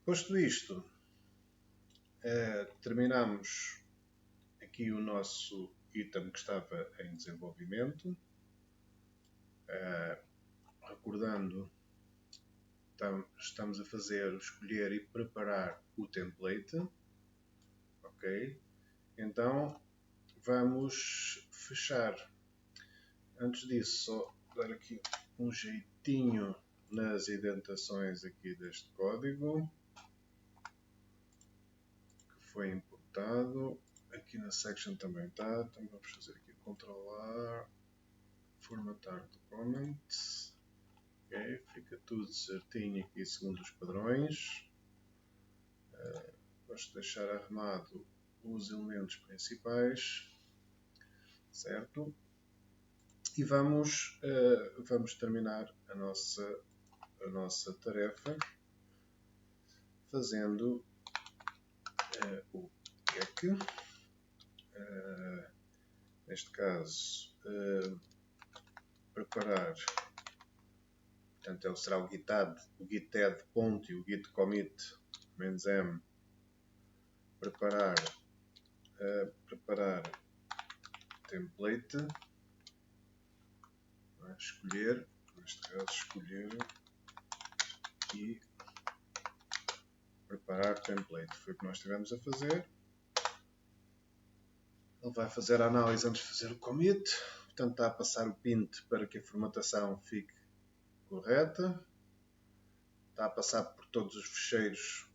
Posto isto, terminamos aqui o nosso item que estava em desenvolvimento. Recordando, estamos a escolher e preparar o template. Ok? Então, vamos fechar. Antes disso, só dar aqui um jeitinho nas indentações aqui deste código que foi importado. Aqui na section também está. Então vamos fazer aqui Ctrl+A, formatar documents. Ok, fica tudo certinho aqui segundo os padrões. Gosto de deixar arrumado os elementos principais, certo? E vamos terminar a nossa tarefa fazendo o check. Neste caso, preparar, portanto, ele será o gitadd, o gitadd ponto e o git commit -m. Preparar template. Escolher, neste caso, escolher e preparar template. Foi o que nós estivemos a fazer. Ele vai fazer a análise antes de fazer o commit. Portanto, está a passar o pint para que a formatação fique correta. Está a passar por todos os ficheiros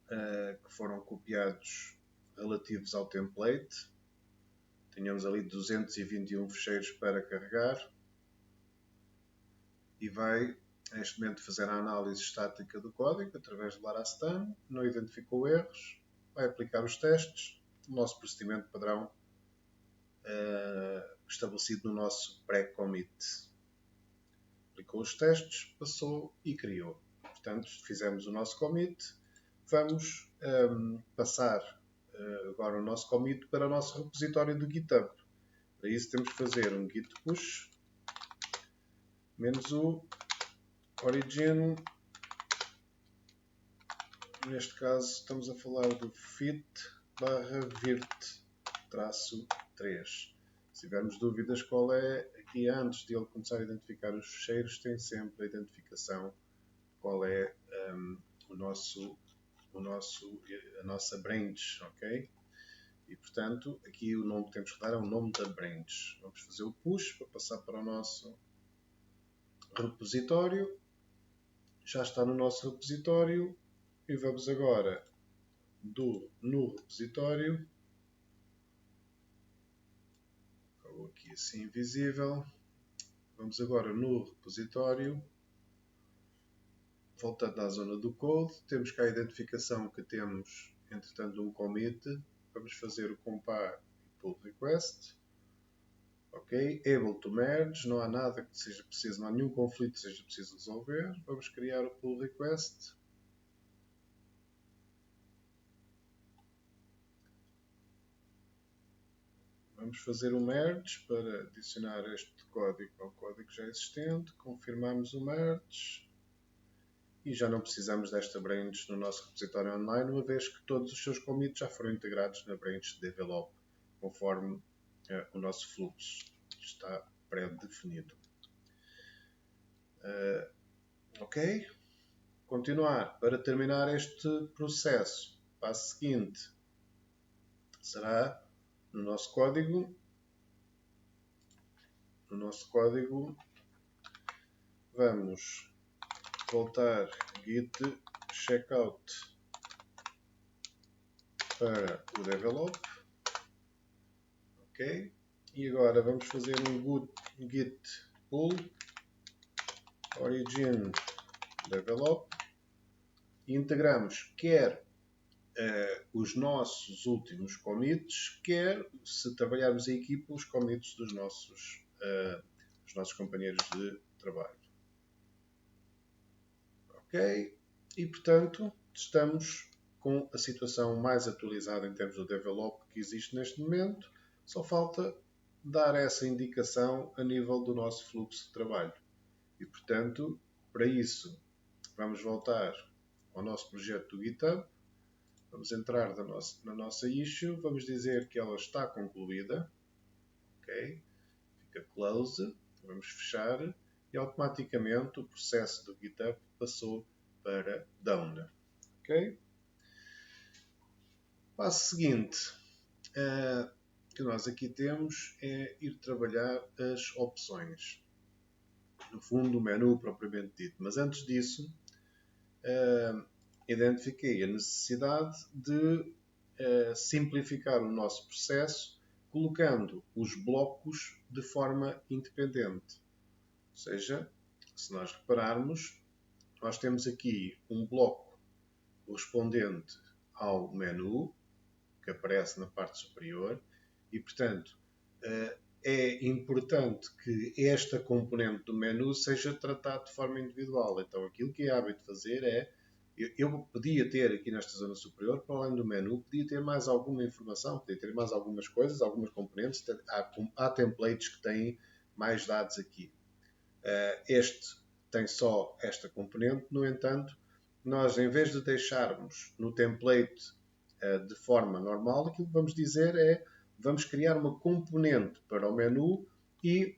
que foram copiados relativos ao template. Tínhamos ali 221 ficheiros para carregar. E vai, neste momento, fazer a análise estática do código através do Larastan. Não identificou erros. Vai aplicar os testes. O nosso procedimento padrão estabelecido no nosso pré-commit. Aplicou os testes, passou e criou. Portanto, fizemos o nosso commit. Vamos passar agora o nosso commit para o nosso repositório do GitHub. Para isso temos que fazer um git push -u origin. Neste caso estamos a falar do fit/virt-3. Se tivermos dúvidas qual é, aqui antes de ele começar a identificar os ficheiros, tem sempre a identificação qual é a nossa branch, ok? E portanto, aqui o nome que temos que dar é o nome da branch. Vamos fazer o push para passar para o nosso repositório. Já está no nosso repositório e vamos agora no repositório. Ficou aqui assim invisível. Vamos agora no repositório. Voltando à zona do code, temos cá a identificação que temos, entretanto, um commit. Vamos fazer o compare e pull request. Ok, able to merge, não há nada que seja preciso, não há nenhum conflito que seja preciso resolver. Vamos criar o pull request. Vamos fazer o merge para adicionar este código ao código já existente. Confirmamos o merge. E já não precisamos desta branch no nosso repositório online, uma vez que todos os seus commits já foram integrados na branch develop, conforme o nosso fluxo está pré-definido. Ok? Continuar. Para terminar este processo, o passo seguinte será no nosso código. Vamos voltar git checkout para o develop. Ok? E agora vamos fazer um git pull origin develop e integramos quer os nossos últimos commits, quer, se trabalharmos em equipa, os commits dos nossos companheiros de trabalho. Ok? E, portanto, estamos com a situação mais atualizada em termos do develop que existe neste momento. Só falta dar essa indicação a nível do nosso fluxo de trabalho. E, portanto, para isso, vamos voltar ao nosso projeto do GitHub. Vamos entrar na nossa issue, vamos dizer que ela está concluída. Ok? Fica close, vamos fechar e automaticamente o processo do GitHub passou para down. Ok? Passo seguinte que nós aqui temos é ir trabalhar as opções. No fundo, o menu propriamente dito. Mas antes disso, identifiquei a necessidade de simplificar o nosso processo colocando os blocos de forma independente. Ou seja, se nós repararmos, nós temos aqui um bloco correspondente ao menu, que aparece na parte superior, e, portanto, é importante que esta componente do menu seja tratada de forma individual. Então, aquilo que é hábito fazer é, eu podia ter aqui nesta zona superior, para além do menu, podia ter mais alguma informação, podia ter mais algumas coisas, algumas componentes. Há templates que têm mais dados aqui. Este tem só esta componente, no entanto, nós, em vez de deixarmos no template de forma normal, aquilo que vamos dizer é, vamos criar uma componente para o menu e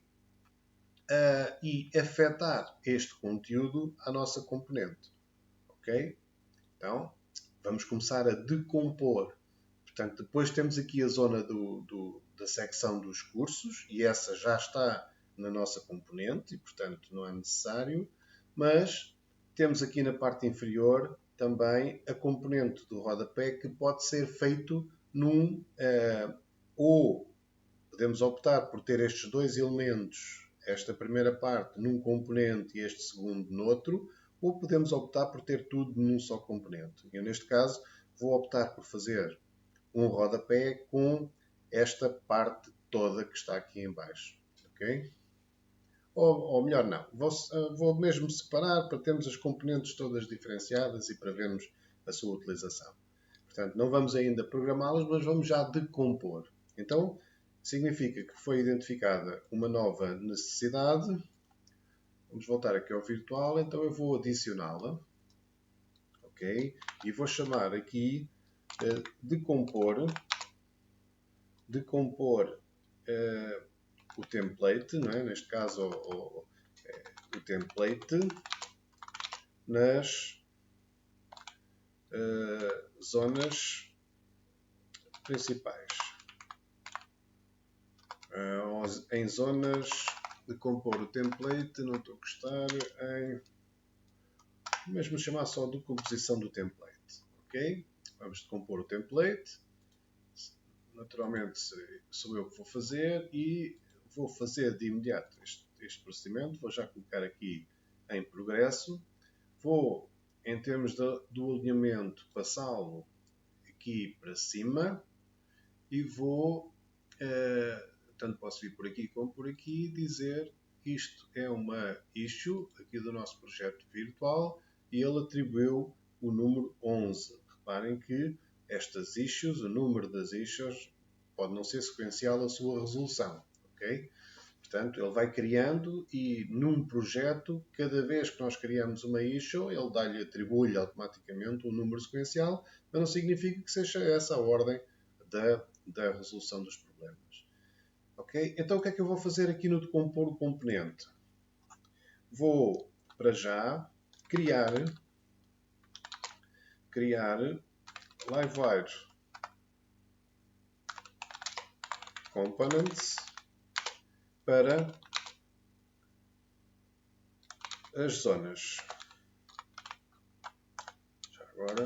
afetar este conteúdo à nossa componente. Ok? Então, vamos começar a decompor. Portanto, depois temos aqui a zona da secção dos cursos e essa já está na nossa componente e, portanto, não é necessário. Mas temos aqui na parte inferior também a componente do rodapé que pode ser feito ou podemos optar por ter estes dois elementos, esta primeira parte num componente e este segundo noutro, ou podemos optar por ter tudo num só componente. Eu, neste caso, vou optar por fazer um rodapé com esta parte toda que está aqui em baixo. Ok? Ou melhor, não. Vou mesmo separar para termos as componentes todas diferenciadas e para vermos a sua utilização. Portanto, não vamos ainda programá-las, mas vamos já decompor. Então, significa que foi identificada uma nova necessidade. Vamos voltar aqui ao virtual, então eu vou adicioná-la. Ok? E vou chamar aqui decompor o template, não é? Neste caso o template nas zonas principais. Em zonas de compor o template, não estou a gostar, mesmo chamar só de composição do template. Ok? Vamos decompor o template. Naturalmente sou eu que vou fazer e vou fazer de imediato este procedimento. Vou já colocar aqui em progresso. Vou, em termos do alinhamento, passá-lo aqui para cima e vou, tanto posso vir por aqui como por aqui, dizer isto é uma issue aqui do nosso projeto virtual e ele atribuiu o número 11. Reparem que estas issues, o número das issues, pode não ser sequencial a sua resolução. Ok? Portanto, ele vai criando e num projeto, cada vez que nós criamos uma issue, ele atribui-lhe automaticamente um número sequencial, mas não significa que seja essa a ordem da resolução dos problemas. Ok? Então, o que é que eu vou fazer aqui no decompor o componente? Vou, para já, criar Livewire Components para as zonas. Já agora,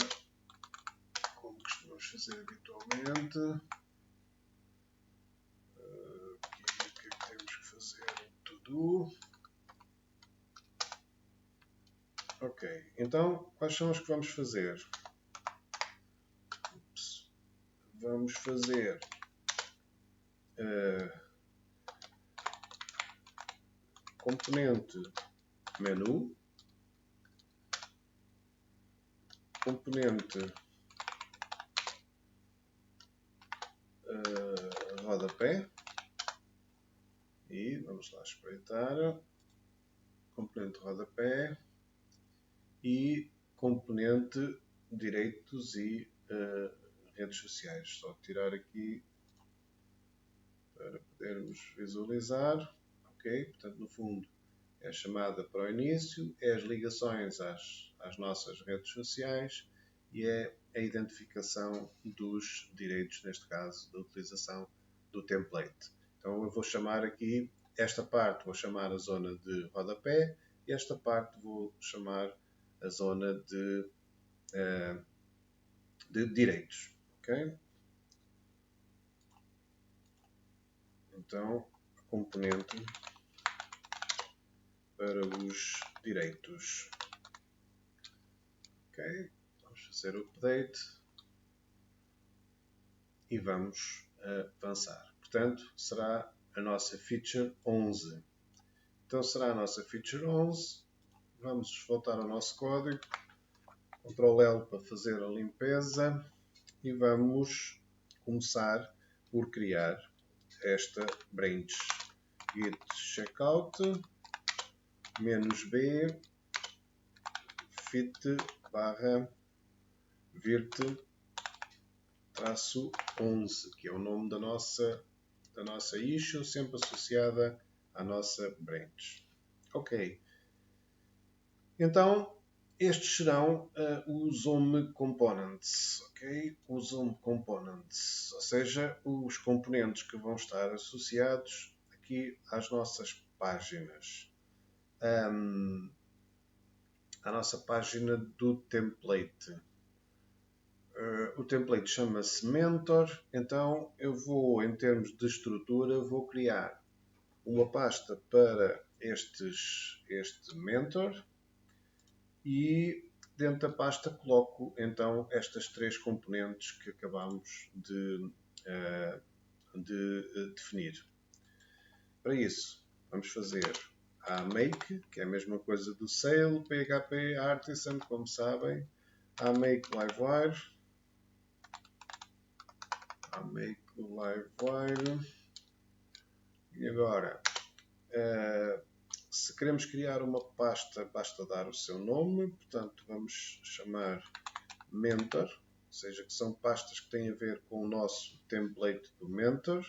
como costumamos fazer habitualmente, o que é que temos que fazer em todo? Ok, então quais são os que vamos fazer? Vamos fazer componente menu, componente rodapé e vamos lá espreitar componente rodapé e componente direitos e redes sociais. Só tirar aqui para podermos visualizar. Ok? Portanto, no fundo, é a chamada para o início, é as ligações às nossas redes sociais e é a identificação dos direitos, neste caso, da utilização do template. Então eu vou chamar aqui, esta parte vou chamar a zona de rodapé e esta parte vou chamar a zona de direitos. Okay? Então, a componente para os direitos. Ok, vamos fazer o update e vamos avançar. Portanto, será a nossa feature 11. Então, será a nossa feature 11. Vamos voltar ao nosso código. Ctrl L para fazer a limpeza e vamos começar por criar esta branch. Git checkout -b fit barra virt -11, que é o nome da nossa issue, sempre associada à nossa branch. Ok. Então, estes serão os home components, ok? Os home components, ou seja, os componentes que vão estar associados aqui às nossas páginas. A nossa página do template. O template chama-se Mentor, então eu vou, em termos de estrutura, vou criar uma pasta para este Mentor e dentro da pasta coloco então estas três componentes que acabamos de definir. Para isso, vamos fazer a make, que é a mesma coisa do sale, PHP Artisan, como sabem, a make livewire, e agora, se queremos criar uma pasta, basta dar o seu nome, portanto vamos chamar Mentor, ou seja, que são pastas que têm a ver com o nosso template do Mentor,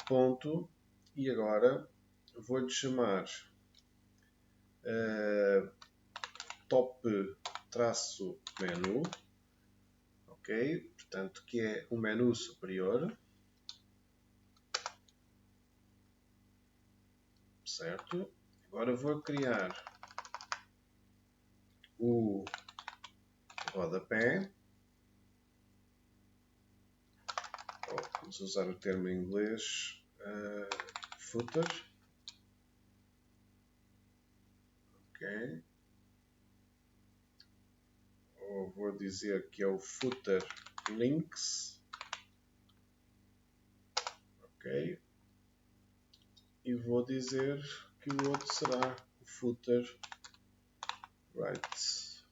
ponto, e agora vou-lhe chamar top-menu, ok, portanto que é o menu superior, certo? Agora vou criar o rodapé, vamos usar o termo em inglês, footer, ok, ou vou dizer que é o footer links, ok, e vou dizer que o outro será o footer rights.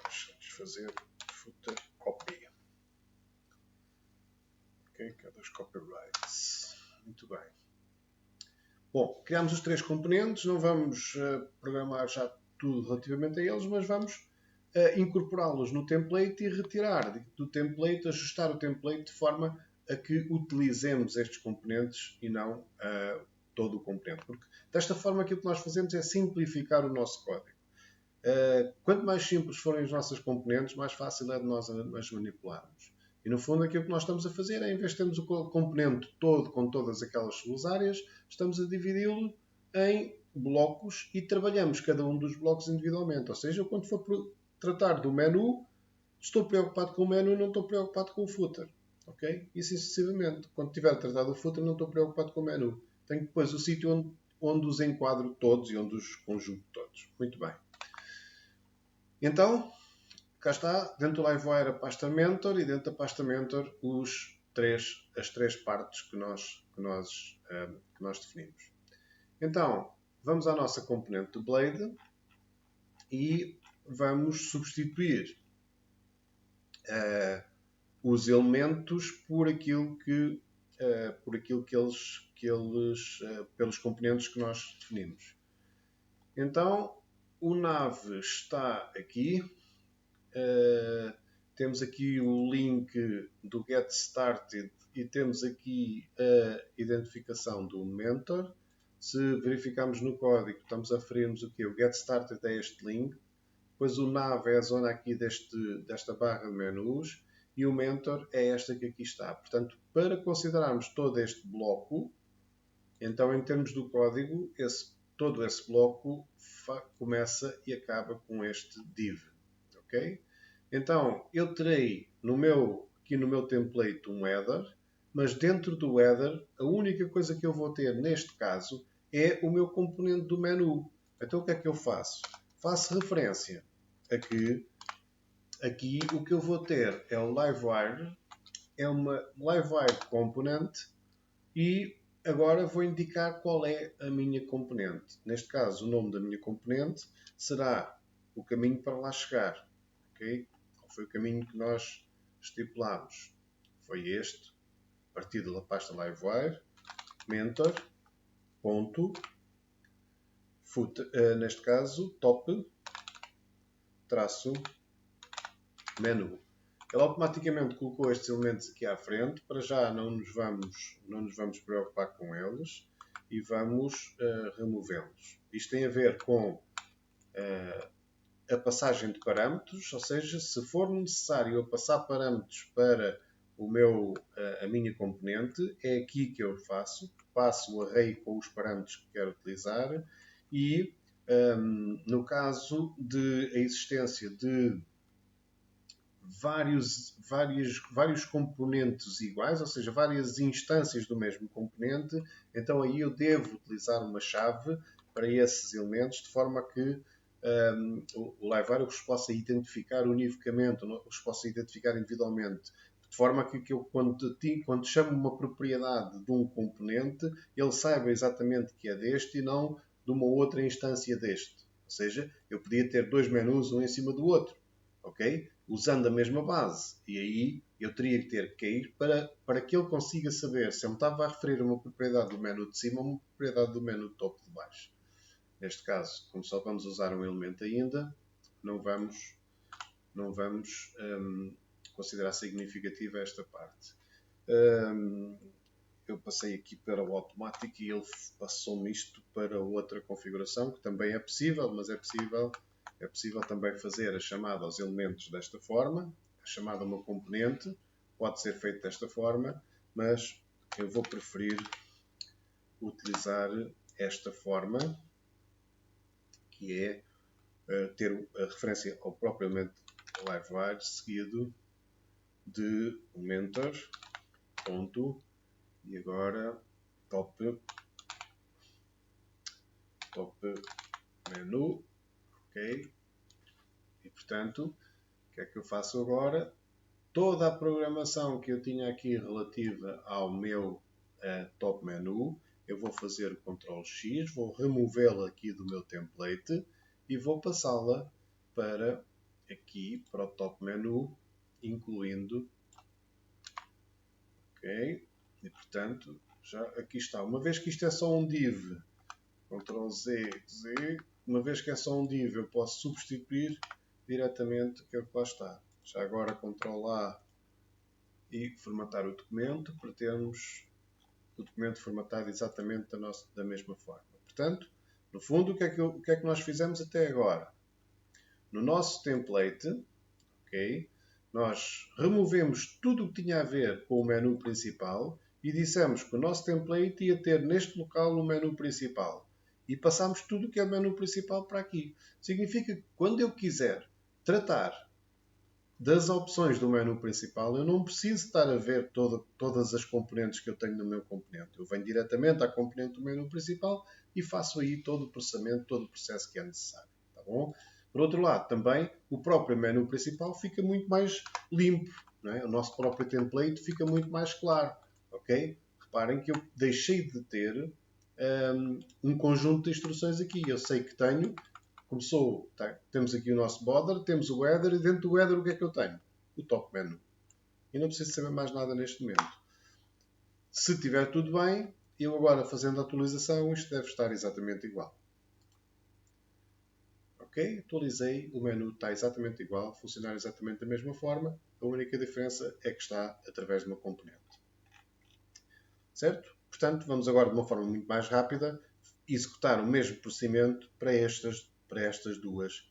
Vamos fazer footer copy. Ok, que é dos copyrights. Muito bem. Bom, criamos os três componentes, não vamos programar já tudo relativamente a eles, mas vamos incorporá-los no template e retirar do template, ajustar o template de forma a que utilizemos estes componentes e não todo o componente. Porque desta forma aquilo que nós fazemos é simplificar o nosso código. Quanto mais simples forem as nossas componentes, mais fácil é de nós as manipularmos. E no fundo aquilo que nós estamos a fazer é, em vez de termos o componente todo com todas aquelas suas áreas, estamos a dividi-lo em blocos e trabalhamos cada um dos blocos individualmente. Ou seja, quando for tratar do menu, estou preocupado com o menu, não estou preocupado com o footer. Ok? E assim sucessivamente. Quando tiver tratado o footer, não estou preocupado com o menu. Tenho depois o sítio onde os enquadro todos e onde os conjugo todos. Muito bem. Então, cá está, dentro do Livewire a pasta Mentor e dentro da pasta Mentor as três partes que nós definimos. Então, vamos à nossa componente do Blade e vamos substituir os elementos por aquilo que pelos componentes que nós definimos. Então, o nav está aqui. Temos aqui o link do Get Started e temos aqui a identificação do mentor. Se verificarmos no código, estamos a referirmos o quê? O Get Started é este link. Depois o nav é a zona aqui desta barra de menus. E o mentor é esta que aqui está. Portanto, para considerarmos todo este bloco, então em termos do código, todo esse bloco começa e acaba com este div. Ok? Então, eu terei aqui no meu template um header, mas dentro do header, a única coisa que eu vou ter neste caso é o meu componente do menu. Então, o que é que eu faço? Faço referência a que aqui o que eu vou ter é o Livewire, é uma Livewire component e agora vou indicar qual é a minha componente. Neste caso, o nome da minha componente será o caminho para lá chegar. Okay? Foi o caminho que nós estipulámos. Foi este, a partir da pasta Livewire, mentor, ponto, neste caso, top, traço, menu. Ele automaticamente colocou estes elementos aqui à frente. Para já não nos vamos preocupar com eles e vamos removê-los. Isto tem a ver com a passagem de parâmetros, ou seja, se for necessário eu passar parâmetros para a minha componente, é aqui que eu passo o array com os parâmetros que quero utilizar e no caso de a existência de vários componentes iguais, ou seja, várias instâncias do mesmo componente, então aí eu devo utilizar uma chave para esses elementos, de forma que o Livewire os possa identificar univocamente, os possa identificar individualmente, de forma que eu, quando chamo uma propriedade de um componente, ele saiba exatamente que é deste e não de uma outra instância deste. Ou seja, eu podia ter dois menus um em cima do outro, ok? Usando a mesma base. E aí eu teria que ter que ir para que ele consiga saber se eu me estava a referir a uma propriedade do menu de cima ou uma propriedade do menu de topo de baixo. Neste caso, como só vamos usar um elemento ainda, não vamos considerar significativa esta parte. Eu passei aqui para o automático e ele passou-me isto para outra configuração, que também é possível, mas é possível também fazer a chamada aos elementos desta forma, a chamada a uma componente, pode ser feito desta forma, mas eu vou preferir utilizar esta forma, que é ter a referência ao próprio elemento Livewire, seguido de mentor, ponto, e agora top menu, ok? E portanto, o que é que eu faço agora? Toda a programação que eu tinha aqui relativa ao meu top menu, eu vou fazer o Ctrl X, vou removê-la aqui do meu template e vou passá-la para aqui, para o top menu, incluindo, ok? E portanto, já aqui está. Uma vez que isto é só um div, Ctrl Z, uma vez que é só um div, eu posso substituir diretamente o que é que lá está. Já agora Ctrl A e formatar o documento para termos o documento formatado exatamente da mesma forma. Portanto, no fundo, o que é que nós fizemos até agora? No nosso template, ok, nós removemos tudo o que tinha a ver com o menu principal e dissemos que o nosso template ia ter neste local o menu principal. E passámos tudo o que é o menu principal para aqui. Significa que quando eu quiser tratar das opções do menu principal, eu não preciso estar a ver todas as componentes que eu tenho no meu componente. Eu venho diretamente à componente do menu principal e faço aí todo o processamento, todo o processo que é necessário. Tá bom? Por outro lado, também, o próprio menu principal fica muito mais limpo. Não é? O nosso próprio template fica muito mais claro. Ok? Reparem que eu deixei de ter um conjunto de instruções aqui. Eu sei que tenho... temos aqui o nosso border, temos o header e dentro do header o que é que eu tenho? O top menu. e não preciso saber mais nada neste momento. Se estiver tudo bem, eu agora fazendo a atualização, isto deve estar exatamente igual. Ok? Atualizei, o menu está exatamente igual, funcionar exatamente da mesma forma, a única diferença é que está através de uma componente. Certo? Portanto, vamos agora de uma forma muito mais rápida executar o mesmo procedimento para estas duas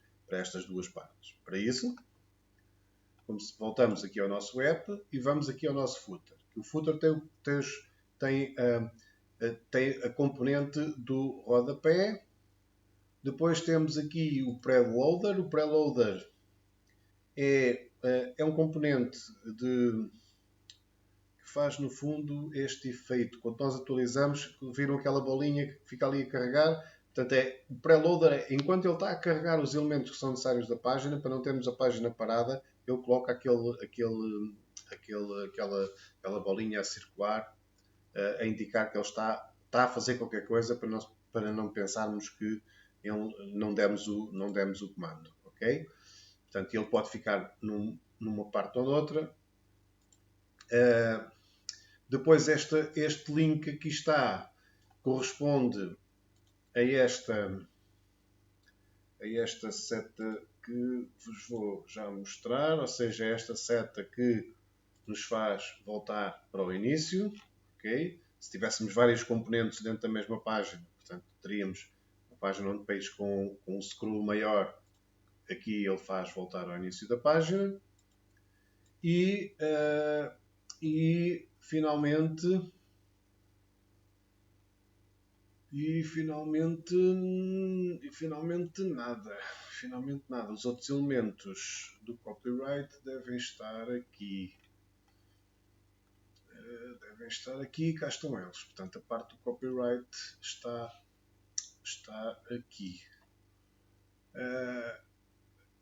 partes. Para isso, voltamos aqui ao nosso app e vamos aqui ao nosso footer. O footer tem a componente do rodapé. Depois temos aqui o preloader. O preloader é um componente que faz no fundo este efeito. Quando nós atualizamos, viram aquela bolinha que fica ali a carregar. Portanto, o preloader, enquanto ele está a carregar os elementos que são necessários da página, para não termos a página parada, ele coloca aquela bolinha a circular, a indicar que ele está a fazer qualquer coisa para não pensarmos que não demos o comando. Ok? Portanto, ele pode ficar numa parte ou noutra. Depois este link aqui está, corresponde a esta seta que vos vou já mostrar, ou seja, esta seta que nos faz voltar para o início. Okay? Se tivéssemos vários componentes dentro da mesma página, portanto, teríamos uma página on page com um scroll maior, aqui ele faz voltar ao início da página. E finalmente nada. Finalmente nada. Os outros elementos do copyright devem estar aqui. Cá estão eles. Portanto, a parte do copyright está aqui.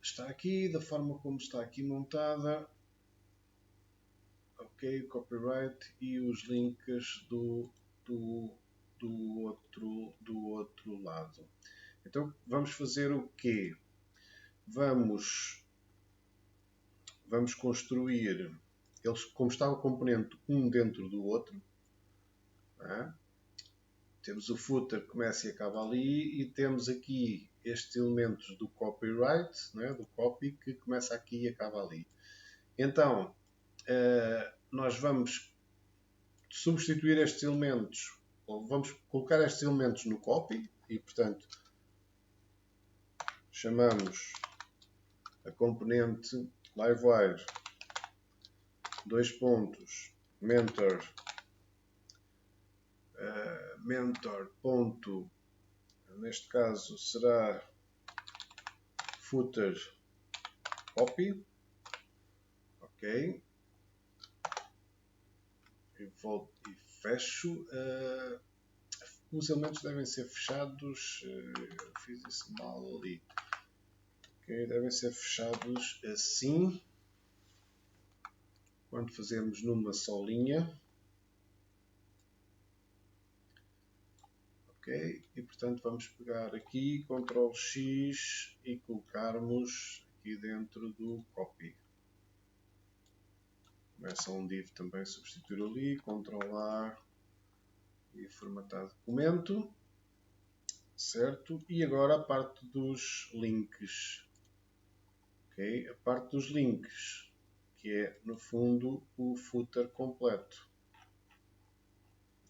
Está aqui, da forma como está aqui montada. Ok, copyright e os links do outro lado. Então vamos fazer o quê? Vamos construir eles como está o componente um dentro do outro. Temos o footer que começa e acaba ali e temos aqui estes elementos do copyright, do copy, que começa aqui e acaba ali. Então nós vamos substituir estes elementos, ou vamos colocar estes elementos no copy e, portanto, chamamos a componente livewire mentor ponto, neste caso será footer copy. Ok, e volto e fecho. Os elementos devem ser fechados. Eu fiz isso mal ali. Okay, devem ser fechados assim. Quando fazemos numa só linha. Ok, e portanto vamos pegar aqui, Ctrl X e colocarmos aqui dentro do copy. Começa um div também substituir ali, Ctrl A e formatar documento. Certo? E agora a parte dos links. Ok, a parte dos links, que é no fundo o footer completo.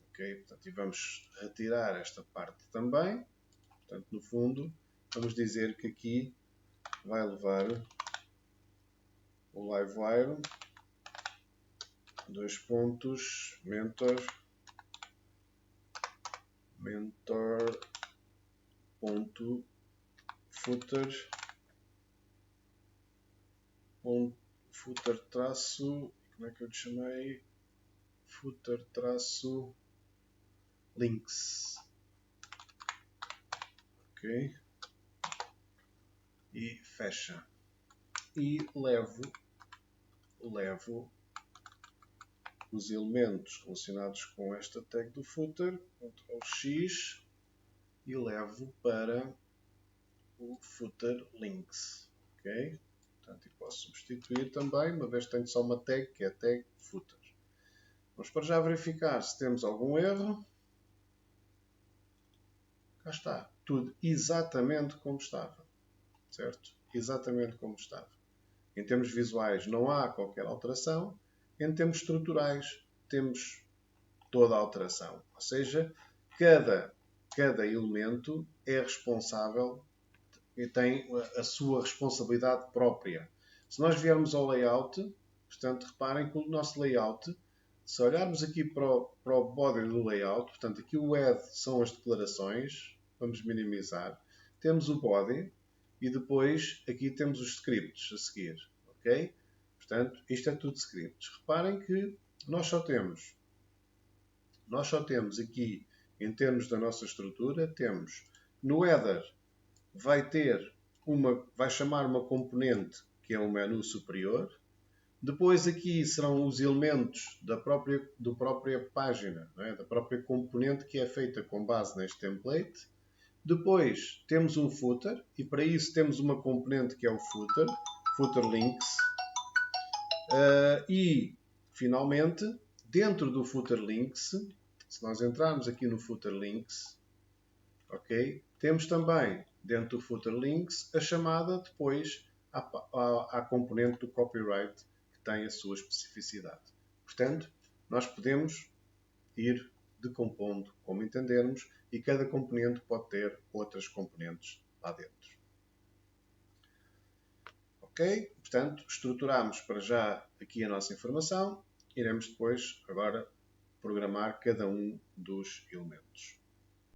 Ok, portanto, e vamos retirar esta parte também. Portanto, no fundo, vamos dizer que aqui vai levar o livewire, mentor traço, como é que eu te chamei? Footer traço links. Ok, e fecha e levo os elementos relacionados com esta tag do footer, Ctrl X, e levo para o footer links. Ok, Portanto, e posso substituir também, uma vez que tenho só uma tag, que é a tag footer. Vamos para já verificar se temos algum erro. Cá está. Tudo exatamente como estava. Certo? Exatamente como estava. Em termos visuais não há qualquer alteração. Em termos estruturais temos toda a alteração. Ou seja, cada elemento é responsável e tem a sua responsabilidade própria. Se nós viermos ao layout, portanto, reparem que o nosso layout, se olharmos aqui para o body do layout, portanto, aqui o head são as declarações, vamos minimizar, temos o body e depois aqui temos os scripts a seguir, ok? Portanto, isto é tudo scripts. Reparem que nós só temos aqui, em termos da nossa estrutura, temos no header vai chamar uma componente que é o menu superior. Depois aqui serão os elementos da própria página, não é? Da própria componente que é feita com base neste template. Depois temos um footer e para isso temos uma componente que é o footer links. E finalmente, dentro do footer links, se nós entrarmos aqui no footer links, ok? Temos também dentro do footer links a chamada depois à componente do copyright que tem a sua especificidade. Portanto, nós podemos ir decompondo como entendermos e cada componente pode ter outras componentes lá dentro. Ok? Portanto, estruturamos para já aqui a nossa informação. Iremos depois agora programar cada um dos elementos.